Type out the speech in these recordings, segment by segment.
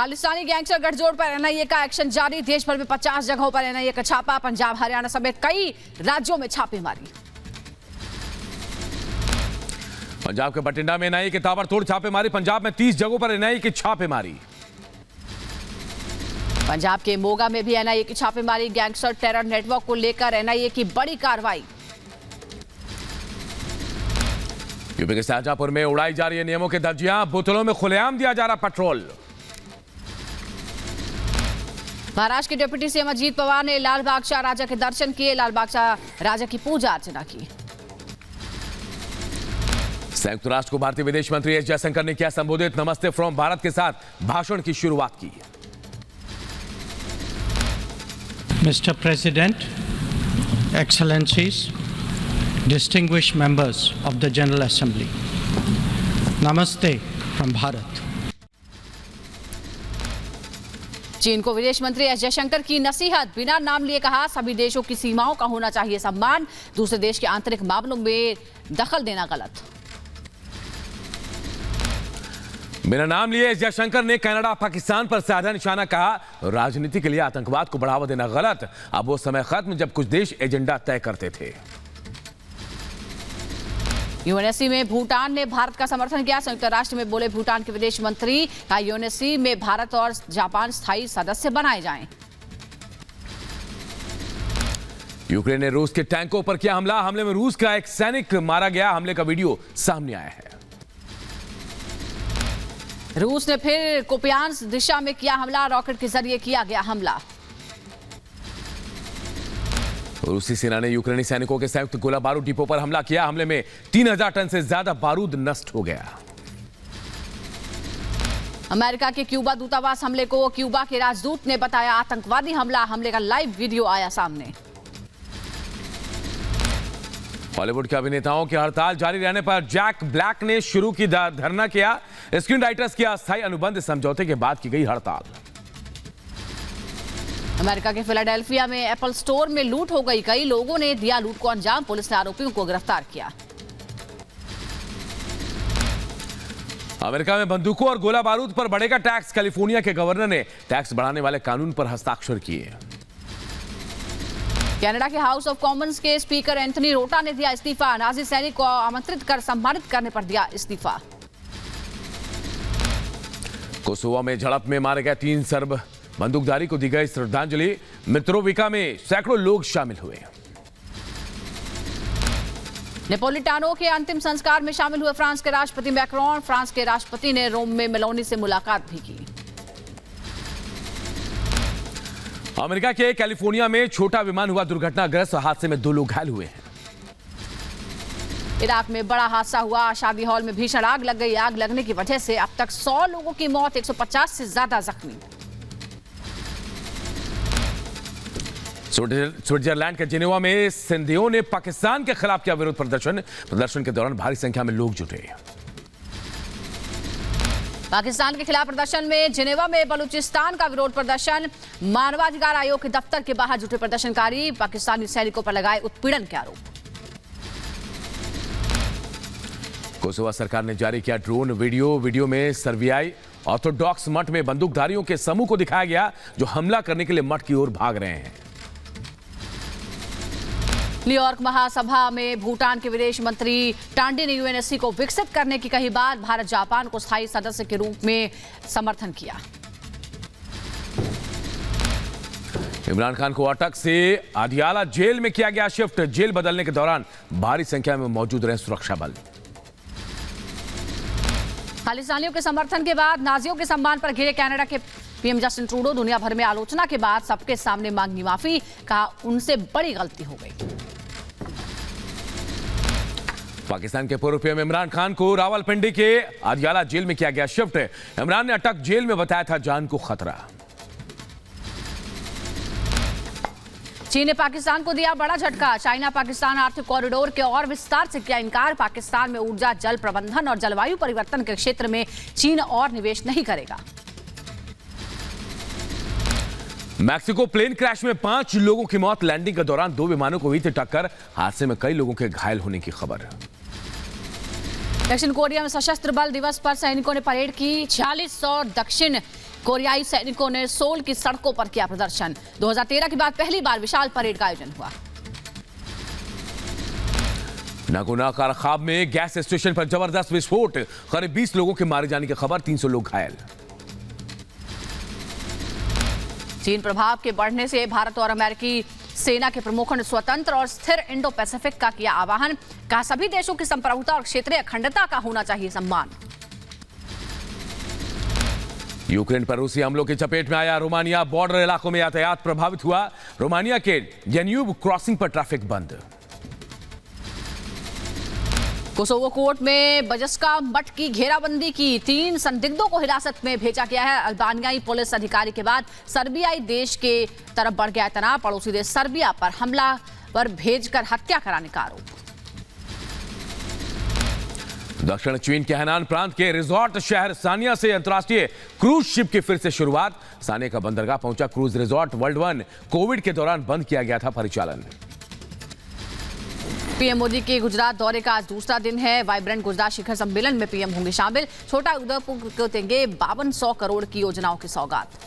Khalistani gangster गठजोड़ पर NIA का एक्शन जारी। देश भर में 50 जगहों पर एनआईए का छापा। पंजाब, हरियाणा समेत कई राज्यों में छापेमारी। पंजाब के बठिंडा में एनआईए की ताबड़तोड़ छापेमारी। पंजाब में 30 जगहों पर एनआईए की छापेमारी। पंजाब के मोगा में भी एनआईए की छापेमारी। गैंगस्टर टेरर नेटवर्क को लेकर एनआईए की बड़ी कार्रवाई। यूपी के शाहजहांपुर में उड़ाई जा रही है नियमों की धज्जियां। बोतलों में खुलेआम दिया जा रहा पेट्रोल। महाराष्ट्र के डिप्टी सीएम अजीत पवार ने लाल बादशाह राजा के दर्शन किए। लाल बादशाह राजा की पूजा अर्चना की। संयुक्त राष्ट्र को भारतीय विदेश मंत्री एस जयशंकर ने किया संबोधित। नमस्ते फ्रॉम भारत के साथ भाषण की शुरुआत की। Mr. President, Excellencies, distinguished members of the General Assembly, Namaste from Bharat. चीन को विदेश मंत्री एस जयशंकर की नसीहत। बिना नाम लिए कहा, सभी देशों की सीमाओं का होना चाहिए सम्मान। दूसरे देश के आंतरिक मामलों में दखल देना गलत। बिना नाम लिए एस जयशंकर ने कनाडा, पाकिस्तान पर साधा निशाना कहा। राजनीति के लिए आतंकवाद को बढ़ावा देना गलत। अब वो समय खत्म जब कुछ देश एजेंडा तय करते थे। यूएनएससी में भूटान ने भारत का समर्थन किया। संयुक्त राष्ट्र में बोले भूटान के विदेश मंत्री। कहा यूएनएससी में भारत और जापान स्थायी सदस्य बनाए जाएं। यूक्रेन ने रूस के टैंकों पर किया हमला। हमले में रूस का एक सैनिक मारा गया। हमले का वीडियो सामने आया है। रूस ने फिर कुपियांस्क दिशा में किया हमला। रॉकेट के जरिए किया गया हमला। रूसी सेना ने यूक्रेनी सैनिकों के संयुक्त गोला बारूद डिपो पर हमला किया। हमले में 3000 टन से ज्यादा बारूद नष्ट हो गया। अमेरिका के क्यूबा दूतावास हमले को क्यूबा के राजदूत ने बताया आतंकवादी हमला। हमले का लाइव वीडियो आया सामने। बॉलीवुड के अभिनेताओं की हड़ताल जारी रहने पर जैक ब्लैक ने शुरू की धरना किया। स्क्रीन राइटर्स के अस्थायी अनुबंध समझौते के बाद की गई हड़ताल। अमेरिका के फिलाडेल्फिया में एप्पल स्टोर में लूट हो गई। कई लोगों ने दिया लूट को अंजाम। पुलिस ने आरोपियों को गिरफ्तार किया। अमेरिका में बंदूकों और गोला बारूद पर बढ़ेगा टैक्स। कैलिफोर्निया के गवर्नर ने टैक्स बढ़ाने वाले कानून पर हस्ताक्षर किए। कनाडा के हाउस ऑफ कॉमन्स के स्पीकर एंथनी रोटा ने दिया इस्तीफा। नाजी सैनिक को आमंत्रित कर सम्मानित करने पर दिया इस्तीफा। कोसोवो में झड़प में मारे गए 3 सर्ब बंदूकधारी को दी गई श्रद्धांजलि। मित्रोविका में सैकड़ों लोग शामिल हुए। नेपोलिटानो के अंतिम संस्कार में शामिल हुए फ्रांस के राष्ट्रपति मैक्रोन। फ्रांस के राष्ट्रपति ने रोम में मेलोनी से मुलाकात भी की। अमेरिका के कैलिफोर्निया में छोटा विमान हुआ दुर्घटनाग्रस्त। हादसे में 2 लोग घायल हुए हैं। इराक में बड़ा हादसा हुआ। शादी हॉल में भीषण आग लग गई। आग लगने की वजह से अब तक 100 लोगों की मौत, 150 से ज्यादा जख्मी। स्विट्जरलैंड के जिनेवा में सिंधियों ने पाकिस्तान के खिलाफ किया विरोध प्रदर्शन। प्रदर्शन के दौरान भारी संख्या में लोग जुटे। पाकिस्तान के खिलाफ प्रदर्शन में जिनेवा में बलूचिस्तान का विरोध प्रदर्शन। मानवाधिकार आयोग के दफ्तर के बाहर जुटे प्रदर्शनकारी। पाकिस्तानी सैनिकों पर लगाए उत्पीड़न के आरोप। कोसोवो सरकार ने जारी किया ड्रोन वीडियो में सर्बियाई ऑर्थोडॉक्स मठ में बंदूकधारियों के समूह को दिखाया गया जो हमला करने के लिए मठ की ओर भाग रहे हैं। न्यूयॉर्क महासभा में भूटान के विदेश मंत्री टांडी ने यूएनएससी को विकसित करने की कही बात। भारत जापान को स्थायी सदस्य के रूप में समर्थन किया। इमरान खान को अटक से अदियाला जेल में किया गया शिफ्ट। जेल बदलने के दौरान भारी संख्या में मौजूद रहे सुरक्षा बल। खालिस्तानियों के समर्थन के बाद नाजियों के सम्मान पर घिरे कनाडा के पीएम जस्टिन ट्रूडो। दुनिया भर में आलोचना के बाद सबके सामने मांगी माफी। कहा उनसे बड़ी गलती हो गई। पाकिस्तान के पूर्व पीएम इमरान खान को रावलपिंडी के अदियाला जेल में किया गया शिफ्ट। इमरान ने अटक जेल में बताया था जान को खतरा। चीन ने पाकिस्तान को दिया बड़ा झटका। चाइना पाकिस्तान आर्थिक कॉरिडोर के और विस्तार से किया इनकार। पाकिस्तान में ऊर्जा, जल प्रबंधन और जलवायु परिवर्तन के क्षेत्र में चीन और निवेश नहीं करेगा। मैक्सिको प्लेन क्रैश में 5 लोगों की मौत। लैंडिंग के दौरान 2 विमानों को हुई थी टक्कर। हादसे में कई लोगों के घायल होने की खबर। दक्षिण कोरिया में सशस्त्र बल दिवस पर सैनिकों ने परेड की। 4600 दक्षिण कोरियाई सैनिकों ने सोल की सड़कों पर किया प्रदर्शन। 2013 के बाद पहली बार विशाल परेड का आयोजन हुआ। नागोना कारखाब में गैस स्टेशन पर जबरदस्त विस्फोट, करीब 20 लोगों के मारे जाने की खबर, 300 लोग घायल। चीन प्रभाव के बढ़ने से भारत और अमेरिकी सेना के प्रमुखों ने स्वतंत्र और स्थिर इंडो पैसिफिक का किया आह्वान। कहा सभी देशों की संप्रभुता और क्षेत्रीय अखंडता का होना चाहिए सम्मान। यूक्रेन पर रूसी हमलों की चपेट में आया रोमानिया, बॉर्डर इलाकों में यातायात प्रभावित हुआ। रोमानिया के डेन्यूब क्रॉसिंग पर ट्रैफिक बंद। कोसोवो कोर्ट में बजस्का मठ की घेराबंदी की, 3 संदिग्धों को हिरासत में भेजा गया है। अल्बानियाई पुलिस अधिकारी के बाद सर्बियाई देश के तरफ बढ़ गया तनाव। पड़ोसी देश सर्बिया पर हमला पर भेजकर हत्या कराने का आरोप। दक्षिण चीन के हैनान प्रांत के रिजॉर्ट शहर सानिया से अंतर्राष्ट्रीय क्रूज शिप की फिर से शुरुआत। सानिया का बंदरगाह पहुंचा क्रूज रिजॉर्ट वर्ल्ड 1। कोविड के दौरान बंद किया गया था परिचालन। पीएम मोदी के गुजरात दौरे का आज दूसरा दिन है। वाइब्रेंट गुजरात शिखर सम्मेलन में पीएम होंगे शामिल। छोटा उदयपुर को देंगे 5200 करोड़ की योजनाओं की सौगात।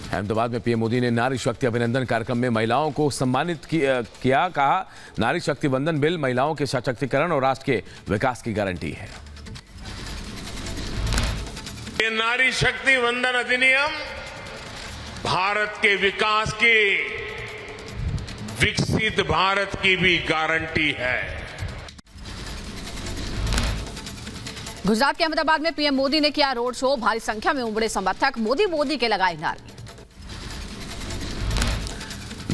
अहमदाबाद में पीएम मोदी ने नारी शक्ति अभिनंदन कार्यक्रम में महिलाओं को सम्मानित किया। कहा नारी शक्ति वंदन बिल महिलाओं के सशक्तिकरण और राष्ट्र के विकास की गारंटी है। ये नारी शक्ति वंदन अधिनियम भारत के विकास की, विकसित भारत की भी गारंटी है। गुजरात के अहमदाबाद में पीएम मोदी ने किया रोड शो। भारी संख्या में उमड़े समर्थक। मोदी मोदी के लगाए नारे।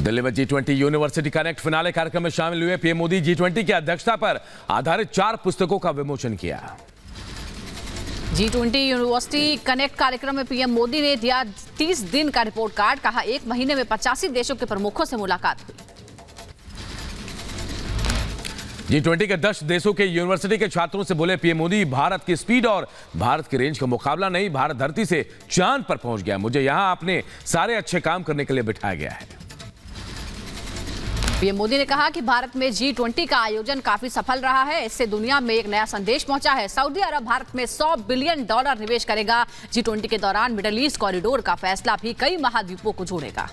दिल्ली में G20 यूनिवर्सिटी कनेक्ट फिनाले कार्यक्रम में शामिल हुए पीएम मोदी। G20 की अध्यक्षता पर आधारित 4 पुस्तकों का विमोचन किया। G20 यूनिवर्सिटी कनेक्ट कार्यक्रम में पीएम मोदी ने दिया 30 दिन का रिपोर्ट कार्ड। कहा 1 महीने में 85 देशों के प्रमुखों से मुलाकात हुई। G20 के 10 देशों के यूनिवर्सिटी के छात्रों से बोले पीएम मोदी, भारत की स्पीड और भारत की रेंज का मुकाबला नहीं। भारत धरती से चांद पर पहुंच गया। मुझे यहां अपने सारे अच्छे काम करने के लिए बिठाया गया है। पीएम मोदी ने कहा कि भारत में G20 का आयोजन काफी सफल रहा है। इससे दुनिया में एक नया संदेश पहुंचा है। सऊदी अरब भारत में $100 बिलियन निवेश करेगा। G20 के दौरान मिडिल ईस्ट कॉरिडोर का फैसला भी कई महाद्वीपों को जोड़ेगा।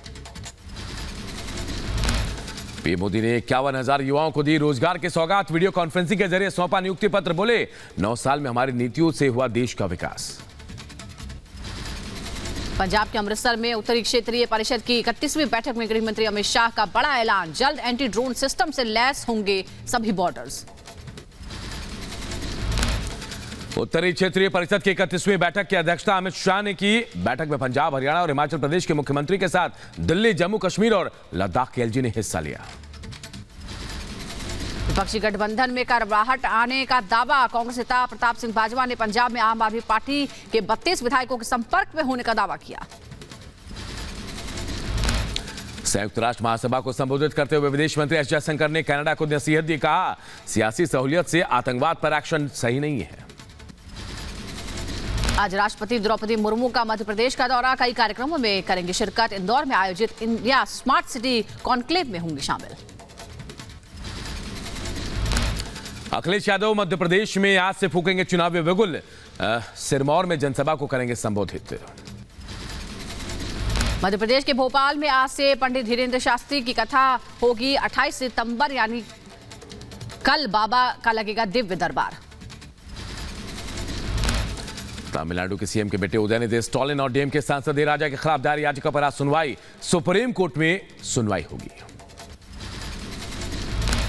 पीएम मोदी ने 51,000 युवाओं को दी रोजगार की सौगात। वीडियो कॉन्फ्रेंसिंग के जरिए सौंपा नियुक्ति पत्र। बोले 9 साल में हमारी नीतियों से हुआ देश का विकास। पंजाब के अमृतसर में उत्तरी क्षेत्रीय परिषद की 31वीं बैठक में गृह मंत्री अमित शाह का बड़ा ऐलान। जल्द एंटी ड्रोन सिस्टम से लैस होंगे सभी बॉर्डर्स। उत्तरी क्षेत्रीय परिषद की 31वीं बैठक की अध्यक्षता अमित शाह ने की। बैठक में पंजाब, हरियाणा और हिमाचल प्रदेश के मुख्यमंत्री के साथ दिल्ली, जम्मू कश्मीर और लद्दाख के एलजी ने हिस्सा लिया। विपक्षी गठबंधन में करवाहट आने का दावा। कांग्रेस नेता प्रताप सिंह बाजवा ने पंजाब में आम आदमी पार्टी के 32 विधायकों के संपर्क में होने का दावा किया। संयुक्त राष्ट्र महासभा को संबोधित करते हुए विदेश मंत्री एस जयशंकर ने कनाडा को नसीहत दी। कहा सियासी सहूलियत से आतंकवाद पर एक्शन सही नहीं है। आज राष्ट्रपति द्रौपदी मुर्मू का मध्य प्रदेश का दौरा। कई कार्यक्रमों में करेंगे शिरकत। इंदौर में आयोजित इंडिया स्मार्ट सिटी कॉन्क्लेव में होंगे शामिल। अखिलेश यादव मध्य प्रदेश में आज से फूकेंगे चुनावी बिगुल। सिरमौर में जनसभा को करेंगे संबोधित। मध्य प्रदेश के भोपाल में आज से पंडित धीरेन्द्र शास्त्री की कथा होगी। 28 सितंबर यानी कल बाबा का लगेगा दिव्य दरबार। तमिलनाडु के सीएम के बेटे उदयनिधि स्टालिन और डीएमके सांसद राजा के खिलाफ दायर याचिका पर आज सुनवाई। सुप्रीम कोर्ट में सुनवाई होगी।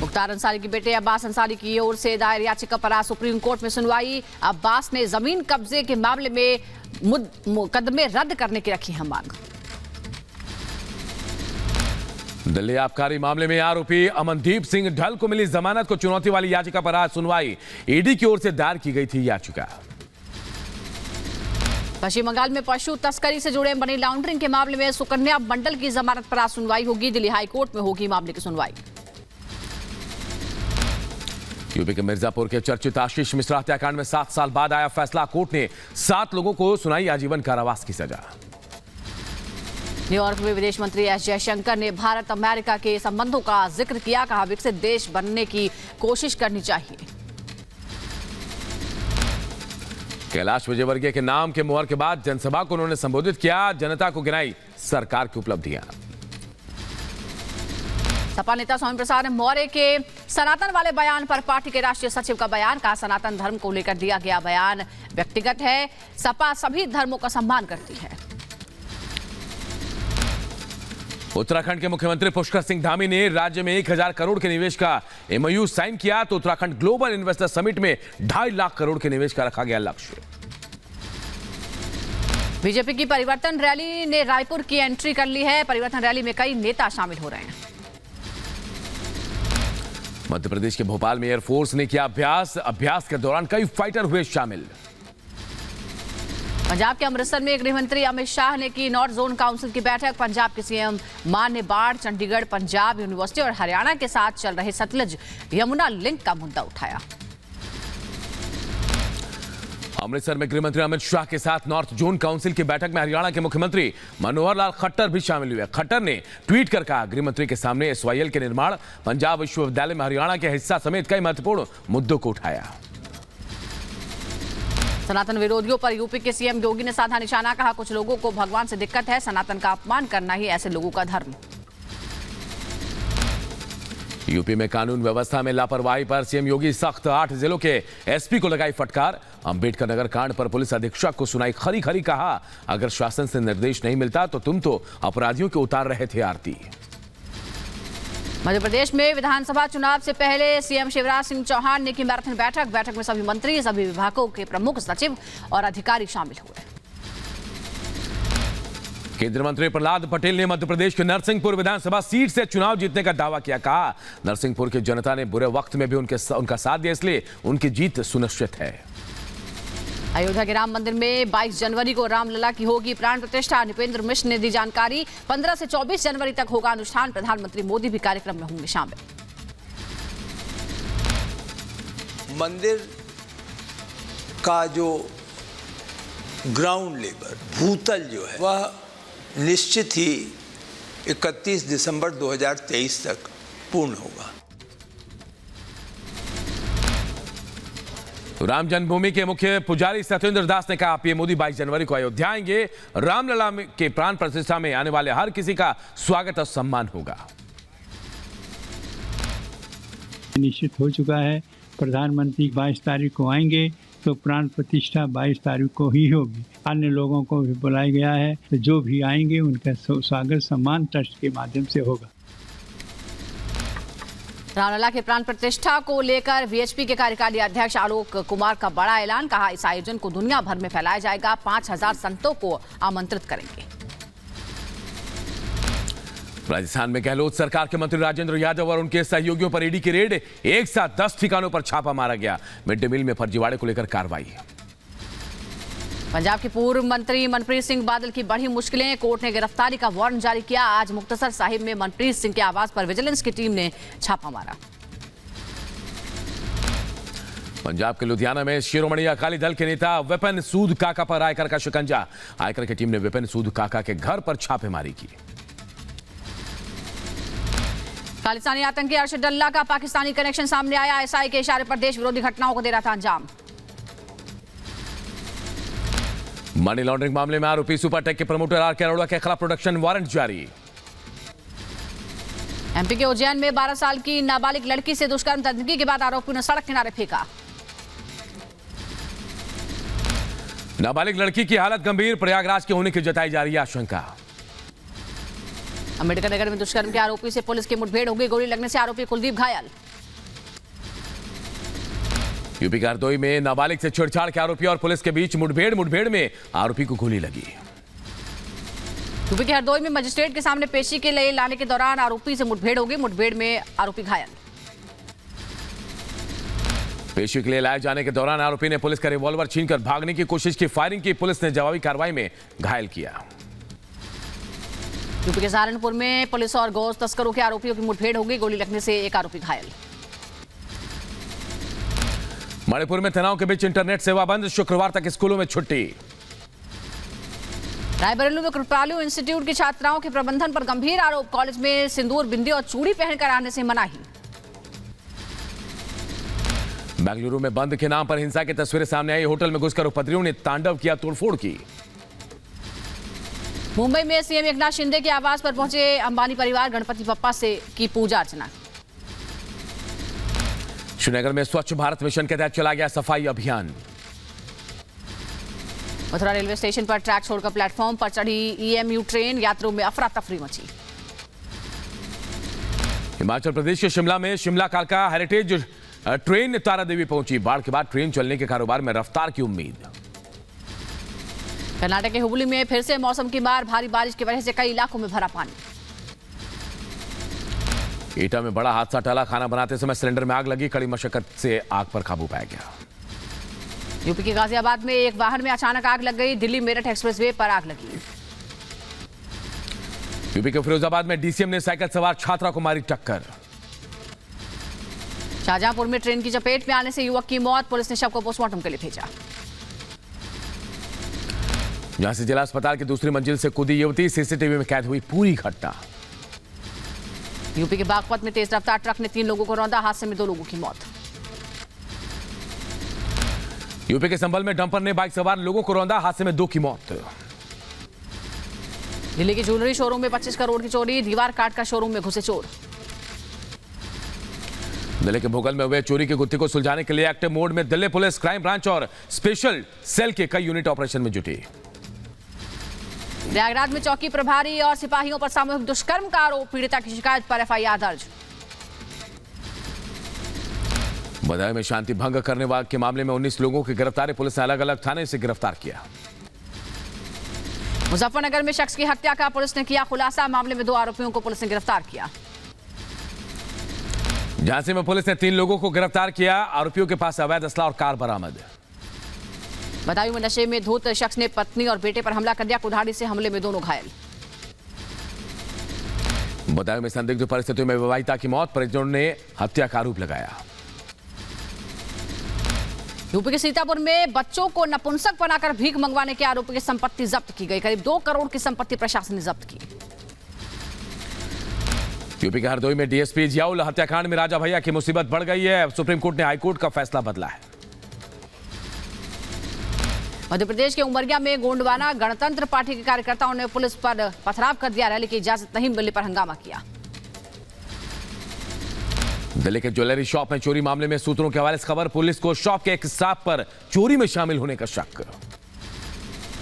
मुख्तार अंसारी के बेटे अब्बास अंसारी की ओर से दायर याचिका पर आज सुप्रीम कोर्ट में सुनवाई। अब्बास ने जमीन कब्जे के मामले में मुकदमे रद्द करने की रखी है मांग। दिल्ली आबकारी मामले में आरोपी अमनदीप सिंह ढल को मिली जमानत को चुनौती वाली याचिका पर आज सुनवाई। ईडी की ओर से दायर की गई थी याचिका। पश्चिम बंगाल में पशु तस्करी से जुड़े मनी लॉन्ड्रिंग के मामले में सुकन्या मंडल की जमानत पर आज सुनवाई होगी। दिल्ली हाईकोर्ट में होगी मामले की सुनवाई। यूपी के मिर्जापुर के चर्चित आशीष मिश्रा हत्याकांड में 7 साल बाद आया फैसला। कोर्ट ने 7 लोगों को सुनाई आजीवन कारावास की सजा। न्यूयॉर्क में विदेश मंत्री एस जयशंकर ने भारत अमेरिका के संबंधों का जिक्र किया। कहा विकसित देश बनने की कोशिश करनी चाहिए। कैलाश विजयवर्गीय के नाम के मुहर के बाद जनसभा को उन्होंने संबोधित किया। जनता को गिनाई सरकार की उपलब्धियां। सपा नेता स्वामी प्रसाद मौर्य के सनातन वाले बयान पर पार्टी के राष्ट्रीय सचिव का बयान। कहा, सनातन धर्म को लेकर दिया गया बयान व्यक्तिगत है, सपा सभी धर्मों का सम्मान करती है। उत्तराखंड के मुख्यमंत्री पुष्कर सिंह धामी ने राज्य में 1000 करोड़ के निवेश का एमओयू साइन किया। तो उत्तराखंड ग्लोबल इन्वेस्टर समिट में 2.5 लाख करोड़ के निवेश का रखा गया लक्ष्य। बीजेपी की परिवर्तन रैली ने रायपुर की एंट्री कर ली है। परिवर्तन रैली में कई नेता शामिल हो रहे हैं। मध्य प्रदेश के भोपाल में एयरफोर्स ने किया अभ्यास के दौरान कई फाइटर हुए शामिल। पंजाब के अमृतसर में गृह मंत्री अमित शाह ने की नॉर्थ जोन काउंसिल की बैठक। पंजाब के सीएम मान ने बाढ़, चंडीगढ़, पंजाब यूनिवर्सिटी और हरियाणा के साथ चल रहे सतलज यमुना लिंक का मुद्दा उठाया। अमृतसर में गृह मंत्री अमित शाह के साथ नॉर्थ जोन काउंसिल की बैठक में हरियाणा के मुख्यमंत्री मनोहर लाल खट्टर भी शामिल हुए। खट्टर ने ट्वीट कर कहा, गृह मंत्री के सामने एसवाईएल के निर्माण, पंजाब विश्वविद्यालय में हरियाणा के हिस्सा समेत कई महत्वपूर्ण मुद्दों को उठाया। सनातन विरोधियों पर यूपी के सीएम योगी ने साधा निशाना। कहा, कुछ लोगों को भगवान से दिक्कत है, सनातन का अपमान करना ही ऐसे लोगों का धर्म। यूपी में कानून व्यवस्था में लापरवाही पर सीएम योगी सख्त। 8 जिलों के एसपी को लगाई फटकार। अंबेडकर नगर कांड पर पुलिस अधीक्षक को सुनाई खरी खरी। कहा, अगर शासन से निर्देश नहीं मिलता तो तुम तो अपराधियों के उतार रहे थे आरती। मध्य प्रदेश में विधानसभा चुनाव से पहले सीएम शिवराज सिंह चौहान ने की मैराथन बैठक में सभी मंत्री, सभी विभागों के प्रमुख सचिव और अधिकारी शामिल हुए। केंद्रीय मंत्री प्रहलाद पटेल ने मध्य प्रदेश के नरसिंहपुर विधानसभा सीट से चुनाव जीतने का दावा किया। कहा, नरसिंहपुर की जनता ने बुरे वक्त में भी उनका साथ दिया, इसलिए उनकी जीत सुनिश्चित है। अयोध्या के राम मंदिर में 22 जनवरी को रामलला की होगी प्राण प्रतिष्ठा। नृपेंद्र मिश्र ने दी जानकारी। 15 से 24 जनवरी तक होगा अनुष्ठान। प्रधानमंत्री मोदी भी कार्यक्रम में होंगे शामिल। मंदिर का जो ग्राउंड लेवल, भूतल जो है, वह निश्चित ही 31 दिसंबर 2023 तक पूर्ण होगा। राम जन्मभूमि के मुख्य पुजारी सत्येंद्र दास ने कहा, पीएम मोदी 22 जनवरी को अयोध्या आएंगे। रामलला के प्राण प्रतिष्ठा में आने वाले हर किसी का स्वागत और सम्मान होगा। निश्चित हो चुका है, प्रधानमंत्री 22 तारीख को आएंगे तो प्राण प्रतिष्ठा 22 तारीख को ही होगी। अन्य लोगों को भी बुलाया गया है, तो जो भी आएंगे उनका स्वागत सम्मान ट्रस्ट के माध्यम से होगा। रामलला के प्राण प्रतिष्ठा को लेकर वीएचपी के कार्यकारी अध्यक्ष आलोक कुमार का बड़ा ऐलान। कहा, इस आयोजन को दुनिया भर में फैलाया जाएगा। 5000 संतों को आमंत्रित करेंगे। राजस्थान में गहलोत सरकार के मंत्री राजेंद्र यादव और उनके सहयोगियों पर ईडी की रेड। एक साथ 10 ठिकानों पर छापा मारा गया। मिड डे मील में फर्जीवाड़े को लेकर कार्रवाई। पंजाब के पूर्व मंत्री मनप्रीत सिंह बादल की बढ़ी मुश्किलें। कोर्ट ने गिरफ्तारी का वारंट जारी किया। आज मुक्तसर साहिब में मनप्रीत सिंह के आवास पर विजिलेंस की टीम ने छापा मारा। पंजाब के लुधियाना में शिरोमणि अकाली दल के नेता विपिन सूद काका पर आयकर का शिकंजा। आयकर की टीम ने विपिन सूद काका के घर पर छापेमारी की। खालिस्तानी आतंकी अरशद डल्ला का पाकिस्तानी कनेक्शन सामने आया। आईएसआई के इशारे पर देश विरोधी घटनाओं को दे रहा था अंजाम। मनी लॉन्ड्रिंग मामले में आरोपी सुपरटेक के प्रमोटर आर.के. अरोड़ा के खिलाफ प्रोडक्शन वारंट जारी। एमपी के उज्जैन में 12 साल की नाबालिग लड़की से दुष्कर्म तदनीकी के बाद आरोपियों ने सड़क किनारे फेंका। नाबालिग लड़की की हालत गंभीर, प्रयागराज के होने की जताई जा रही है आशंका। अंबेडकर नगर में दुष्कर्म के आरोपी से पुलिस की मुठभेड़ हो गई। गोली लगने से आरोपी कुलदीप घायल। यूपी के हरदोई में नाबालिग से छेड़छाड़ के आरोपी और पुलिस के बीच मुठभेड़ में आरोपी को गोली लगी। यूपी के हरदोई में मजिस्ट्रेट के सामने पेशी के लिए लाने के दौरान आरोपी से मुठभेड़ हो गई। मुठभेड़ में आरोपी घायल। पेशी के लिए लाए जाने के दौरान आरोपी ने पुलिस का रिवॉल्वर छीनकर भागने की कोशिश की। फायरिंग की, पुलिस ने जवाबी कार्रवाई में घायल किया। यूपी के सहारनपुर में पुलिस और गौ तस्करों के आरोपियों की मुठभेड़ हो गई। गोली लगने से एक आरोपी घायल। मणिपुर में तनाव के बीच इंटरनेट सेवा बंद। शुक्रवार तक स्कूलों में छुट्टी। रायबरेली में कृपालु इंस्टीट्यूट की छात्राओं के प्रबंधन पर गंभीर आरोप। कॉलेज में सिंदूर, बिंदी और चूड़ी पहनकर आने से मनाही। बेंगलुरु में बंद के नाम पर हिंसा की तस्वीरें सामने आई। होटल में घुसकर उपद्रवियों ने तांडव किया, तोड़फोड़ की। मुंबई में सीएम एकनाथ शिंदे के आवास पर पहुंचे अंबानी परिवार, गणपति बप्पा से की पूजा अर्चना। श्रीनगर में स्वच्छ भारत मिशन के तहत चला गया सफाई अभियान। मथुरा रेलवे स्टेशन पर ट्रैक छोड़कर प्लेटफॉर्म पर चढ़ी ईएमयू ट्रेन, यात्रियों में अफरा तफरी मची। हिमाचल प्रदेश के शिमला में शिमला कालका हेरिटेज ट्रेन तारादेवी पहुंची। बाढ़ के बाद ट्रेन चलने के कारोबार में रफ्तार की उम्मीद। कर्नाटक के हुबली में फिर से मौसम की मार, भारी बारिश की वजह से कई इलाकों में भरा पानी। एटा में बड़ा हादसा टला, खाना बनाते समय सिलेंडर में आग लगी, कड़ी मशक्कत से आग पर काबू पाया गया। यूपी के गाजियाबाद में एक वाहन में अचानक आग लग गई, दिल्ली मेरठ एक्सप्रेसवे पर आग लगी। यूपी के फिरोजाबाद में डीसीएम ने साइकिल सवार छात्रा को मारी टक्कर। शाहजहांपुर में ट्रेन की चपेट में आने से युवक की मौत, पुलिस ने शव को पोस्टमार्टम के लिए भेजा। झांसी जिला अस्पताल की दूसरी मंजिल से कूदी युवती, सीसीटीवी में कैद हुई पूरी घटना। यूपी के बागपत में तेज रफ्तार ट्रक ने 3 लोगों को रौंदा, हादसे में 2 लोगों की मौत। यूपी के संभल में डंपर ने बाइक सवार लोगों को रौंदा, हादसे में 2 की मौत। दिल्ली की ज्वेलरी शोरूम में 25 करोड़ की चोरी, दीवार काटकर शोरूम में घुसे चोर। दिल्ली के भोगल में हुए चोरी की गुत्थी को सुलझाने के लिए एक्टिव मोड में दिल्ली पुलिस, क्राइम ब्रांच और स्पेशल सेल के कई यूनिट ऑपरेशन में जुटी। प्रयागराज में चौकी प्रभारी और सिपाहियों पर सामूहिक दुष्कर्म का आरोप, पीड़िता की शिकायत पर एफआईआर दर्ज। बदायूं में शांति भंग करने के मामले में 19 लोगों की गिरफ्तारी, पुलिस ने अलग अलग थाने से गिरफ्तार किया। मुजफ्फरनगर में शख्स की हत्या का पुलिस ने किया खुलासा, मामले में 2 आरोपियों को पुलिस ने गिरफ्तार किया। झांसी में पुलिस ने 3 लोगों को गिरफ्तार किया, आरोपियों के पास अवैध असला और कार बरामद। बदायूं में नशे में धुत शख्स ने पत्नी और बेटे पर हमला कर दिया, कुल्हाड़ी से हमले में दोनों घायल। बदायूं में संदिग्ध परिस्थितियों में विवाहिता की मौत, परिजनों ने हत्या का आरोप लगाया। यूपी के सीतापुर में बच्चों को नपुंसक बनाकर भीख मंगवाने के आरोपी की संपत्ति जब्त की गई, करीब 2 करोड़ की संपत्ति प्रशासन ने जब्त की। यूपी के हरदोई में डीएसपी जियाउल हत्याकांड में राजा भैया की मुसीबत बढ़ गई है, सुप्रीम कोर्ट ने हाईकोर्ट का फैसला बदला है। मध्य प्रदेश के उमरिया में गोंडवाना गणतंत्र पार्टी के कार्यकर्ताओं ने पुलिस पर पथराव कर दिया, रैली की इजाजत नहीं मिलने पर हंगामा किया। दिल्ली के ज्वेलरी शॉप में चोरी मामले में सूत्रों के हवाले से खबर, पुलिस को शॉप के एक स्टाफ पर चोरी में शामिल होने का शक।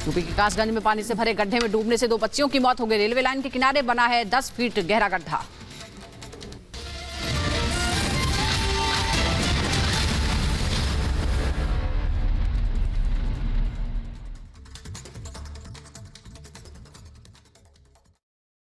यूपी के कासगंज में पानी से भरे गड्ढे में डूबने से 2 बच्चियों की मौत हो गई, रेलवे लाइन के किनारे बना है 10 फीट गहरा गड्ढा।